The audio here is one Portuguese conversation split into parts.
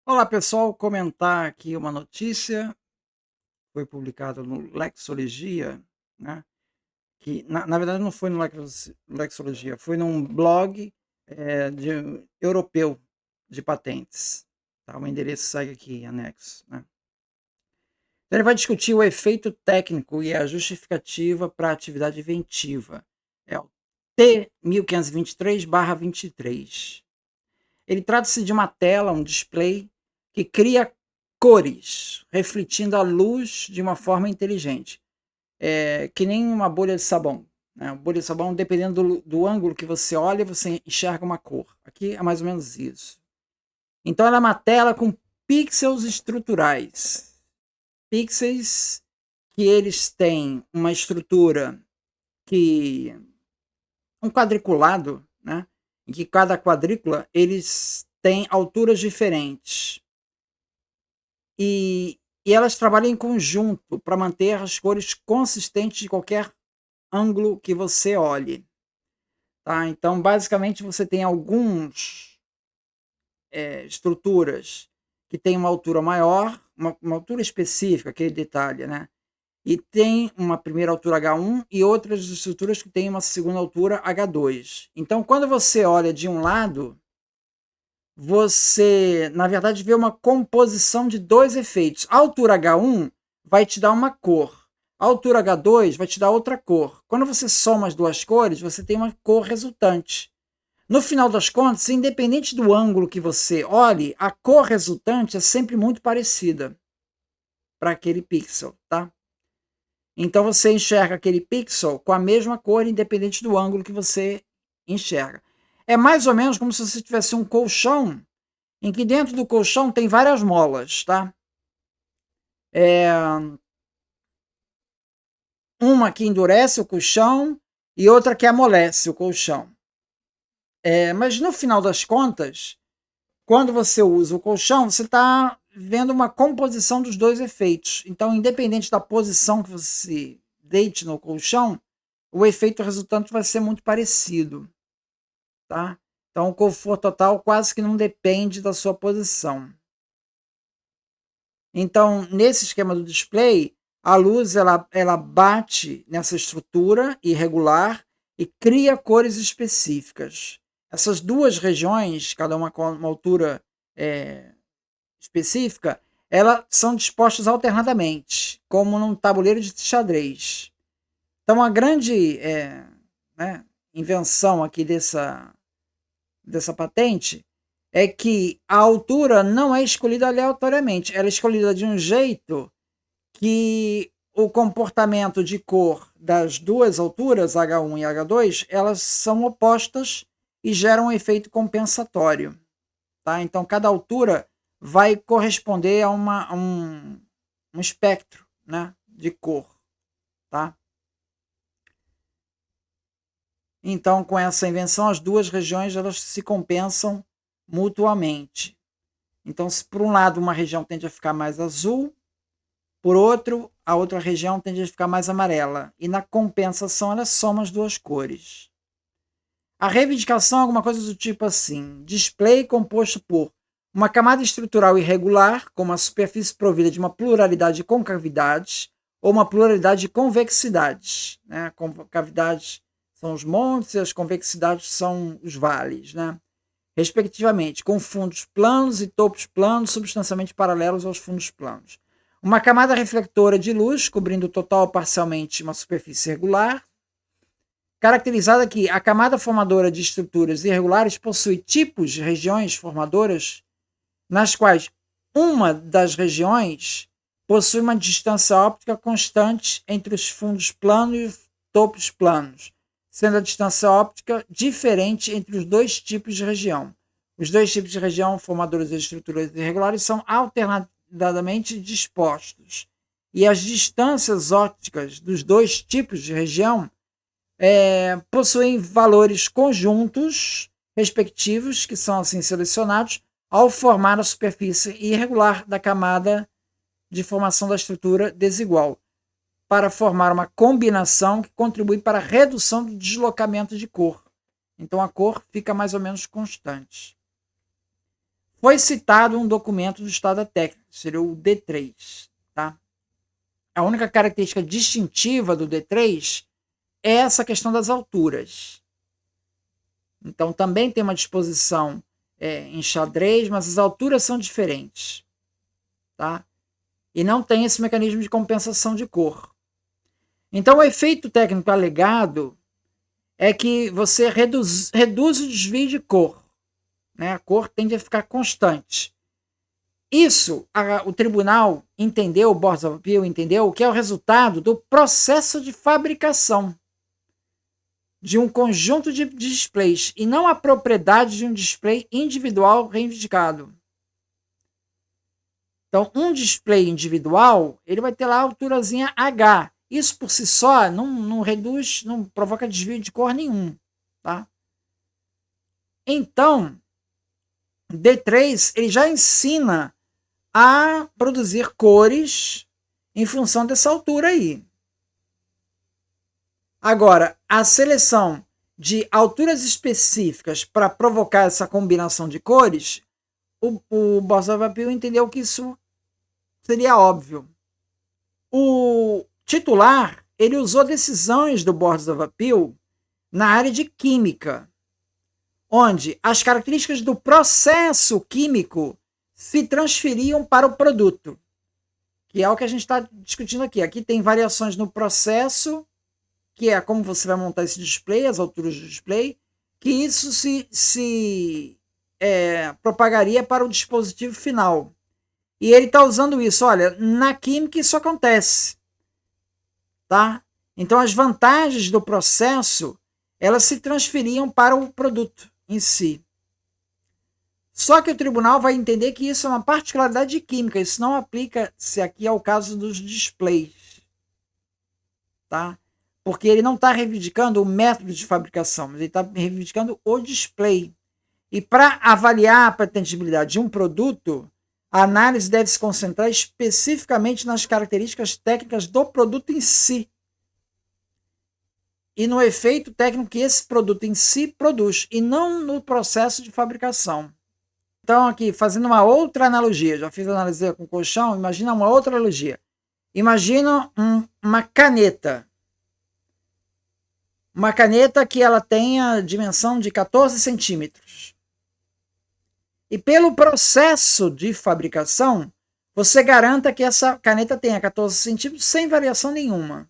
Olá pessoal, comentar aqui uma notícia, foi publicada no Lexologia, né, que na verdade não foi no Lexologia, foi num blog, europeu de patentes, tá, o endereço segue aqui em anexo, né. Então ele vai discutir o efeito técnico e a justificativa para a atividade inventiva, é o T1523/23. Ele trata-se de uma tela, um display, que cria cores, refletindo a luz de uma forma inteligente. É que nem uma bolha de sabão. Né? Uma bolha de sabão, dependendo do ângulo que você olha, você enxerga uma cor. Aqui é mais ou menos isso. Então ela é uma tela com pixels estruturais. Pixels que eles têm uma estrutura que um quadriculado, né, em que cada quadrícula eles têm alturas diferentes. E elas trabalham em conjunto para manter as cores consistentes de qualquer ângulo que você olhe, tá. Então, basicamente, você tem alguns, estruturas que têm uma altura maior, uma altura específica, aquele detalhe, né, e tem uma primeira altura H1 e outras estruturas que têm uma segunda altura H2. Então, quando você olha de um lado, você, na verdade, vê uma composição de 2 efeitos. A altura H1 vai te dar uma cor, a altura H2 vai te dar outra cor. Quando você soma as 2 cores, você tem uma cor resultante. No final das contas, independente do ângulo que você olhe, a cor resultante é sempre muito parecida para aquele pixel, tá? Então você enxerga aquele pixel com a mesma cor, independente do ângulo que você enxerga. É mais ou menos como se você tivesse um colchão em que dentro do colchão tem várias molas, tá? Uma que endurece o colchão e outra que amolece o colchão. Mas no final das contas, quando você usa o colchão, você está vendo uma composição dos 2 efeitos. Então, independente da posição que você deite no colchão, o efeito resultante vai ser muito parecido, tá? Então, o conforto total quase que não depende da sua posição. Então, nesse esquema do display, a luz ela bate nessa estrutura irregular e cria cores específicas. Essas 2 regiões, cada uma com uma altura específica, elas são dispostas alternadamente, como num tabuleiro de xadrez. Então, a grande né, invenção aqui dessa patente é que a altura não é escolhida aleatoriamente, ela é escolhida de um jeito que o comportamento de cor das 2 alturas, H1 e H2, elas são opostas e geram um efeito compensatório. Tá? Então, cada altura vai corresponder a um espectro, né, de cor. Tá? Então, com essa invenção, as 2 regiões elas se compensam mutuamente. Então, se por um lado uma região tende a ficar mais azul, por outro, a outra região tende a ficar mais amarela. E na compensação, ela soma as 2 cores. A reivindicação é alguma coisa do tipo assim: display composto por uma camada estrutural irregular, com uma superfície provida de uma pluralidade de concavidades ou uma pluralidade de convexidades. Né? Concavidades são os montes e as convexidades são os vales, né? Respectivamente, com fundos planos e topos planos substancialmente paralelos aos fundos planos. Uma camada reflectora de luz, cobrindo total ou parcialmente uma superfície irregular, caracterizada que a camada formadora de estruturas irregulares possui tipos de regiões formadoras nas quais uma das regiões possui uma distância óptica constante entre os fundos planos e os topos planos, sendo a distância óptica diferente entre os 2 tipos de região. Os 2 tipos de região formadoras de estruturas irregulares são alternadamente dispostos, e as distâncias ópticas dos 2 tipos de região possuem valores conjuntos respectivos, que são assim selecionados, ao formar a superfície irregular da camada de formação da estrutura desigual, para formar uma combinação que contribui para a redução do deslocamento de cor. Então a cor fica mais ou menos constante. foi citado um documento do estado da técnica, seria o D3. Tá? A única característica distintiva do D3 é essa questão das alturas. Então, também tem uma disposição em xadrez, mas as alturas são diferentes. Tá? E não tem esse mecanismo de compensação de cor. Então, o efeito técnico alegado é que você reduz o desvio de cor. Né? A cor tende a ficar constante. Isso, o tribunal entendeu, o Board of Appeal entendeu, que é o resultado do processo de fabricação de um conjunto de displays e não a propriedade de um display individual reivindicado. Então, um display individual, ele vai ter lá a alturazinha H. Isso por si só não reduz, não provoca desvio de cor nenhum. Tá? Então, D3 ele já ensina a produzir cores em função dessa altura aí. Agora, a seleção de alturas específicas para provocar essa combinação de cores, o Board of Appeal entendeu que isso seria óbvio. O titular ele usou decisões do Board of Appeal na área de química, onde as características do processo químico se transferiam para o produto, que é o que a gente está discutindo aqui. Aqui tem variações no processo, que é como você vai montar esse display, as alturas do display, que isso se propagaria para o dispositivo final. E ele está usando isso. Olha, na química isso acontece. Tá? Então as vantagens do processo elas se transferiam para o produto em si. Só que o tribunal vai entender que isso é uma particularidade de química. Isso não aplica-se aqui ao caso dos displays. Tá? Porque ele não está reivindicando o método de fabricação, mas ele está reivindicando o display. E para avaliar a patenteabilidade de um produto, a análise deve se concentrar especificamente nas características técnicas do produto em si e no efeito técnico que esse produto em si produz, e não no processo de fabricação. Então, aqui, fazendo uma outra analogia, já fiz a analogia com colchão, imagina uma outra analogia. Imagina uma caneta. Uma caneta que ela tenha dimensão de 14 centímetros. E pelo processo de fabricação, você garanta que essa caneta tenha 14 centímetros sem variação nenhuma.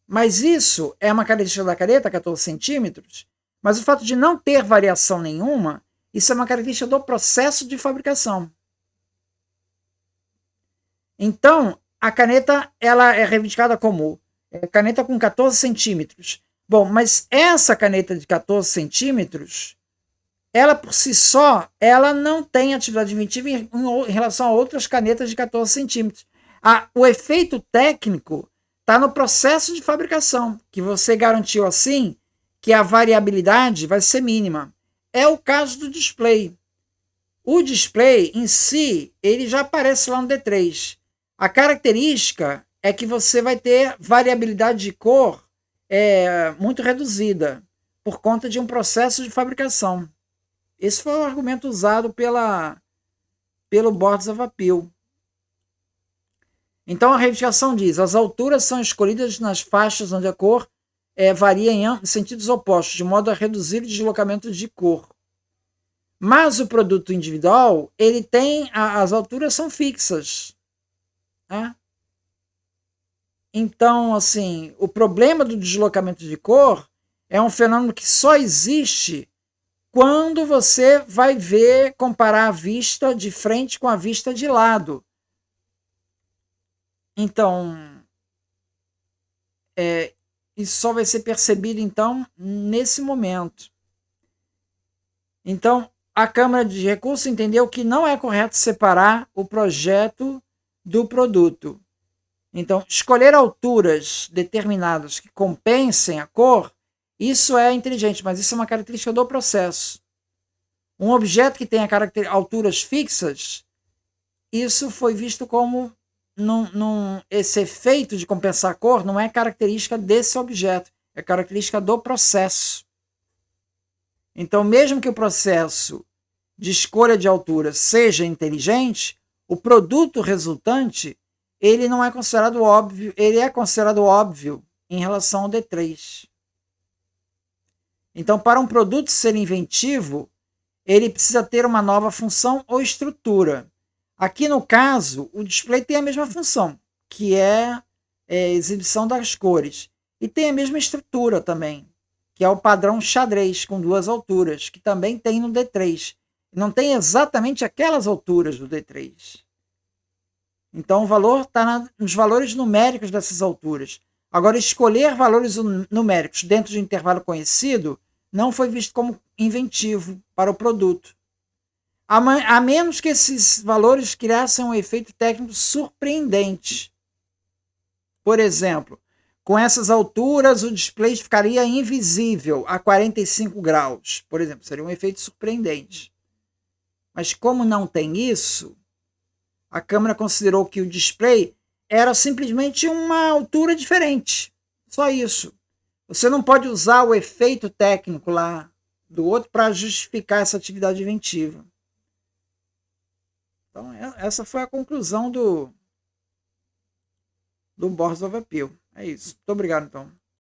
Mas isso é uma característica da caneta, 14 centímetros, mas o fato de não ter variação nenhuma, isso é uma característica do processo de fabricação. Então, a caneta ela é reivindicada como caneta com 14 centímetros. Bom, mas essa caneta de 14 centímetros, ela por si só, ela não tem atividade inventiva em relação a outras canetas de 14 centímetros. O efeito técnico está no processo de fabricação, que você garantiu assim que a variabilidade vai ser mínima. É o caso do display. O display em si, ele já aparece lá no D3. A característica é que você vai ter variabilidade de cor muito reduzida, por conta de um processo de fabricação. Esse foi o argumento usado pelo Board of Appeal. Então a reivindicação diz: as alturas são escolhidas nas faixas onde a cor varia em sentidos opostos, de modo a reduzir o deslocamento de cor. Mas o produto individual, ele tem as alturas são fixas. Né? Então, assim, o problema do deslocamento de cor é um fenômeno que só existe quando você vai comparar a vista de frente com a vista de lado. Então, isso só vai ser percebido, então, nesse momento. Então, a Câmara de Recurso entendeu que não é correto separar o projeto do produto. Então, escolher alturas determinadas que compensem a cor, isso é inteligente, mas isso é uma característica do processo. Um objeto que tenha alturas fixas, isso foi visto como esse efeito de compensar a cor não é característica desse objeto, é característica do processo. Então, mesmo que o processo de escolha de altura seja inteligente, o produto resultante ele não é considerado óbvio, ele é considerado óbvio em relação ao D3. Então, para um produto ser inventivo, ele precisa ter uma nova função ou estrutura. Aqui no caso, o display tem a mesma função, que é a exibição das cores. E tem a mesma estrutura também, que é o padrão xadrez com duas alturas, que também tem no D3. Não tem exatamente aquelas alturas do D3. Então o valor está nos valores numéricos dessas alturas. Agora, escolher valores numéricos dentro de um intervalo conhecido não foi visto como inventivo para o produto. A menos que esses valores criassem um efeito técnico surpreendente. Por exemplo, com essas alturas o display ficaria invisível a 45 graus. Por exemplo, seria um efeito surpreendente. Mas como não tem isso, a câmera considerou que o display era simplesmente uma altura diferente. Só isso. Você não pode usar o efeito técnico lá do outro para justificar essa atividade inventiva. Então, essa foi a conclusão do Boards of Appeal. É isso. Muito obrigado, então.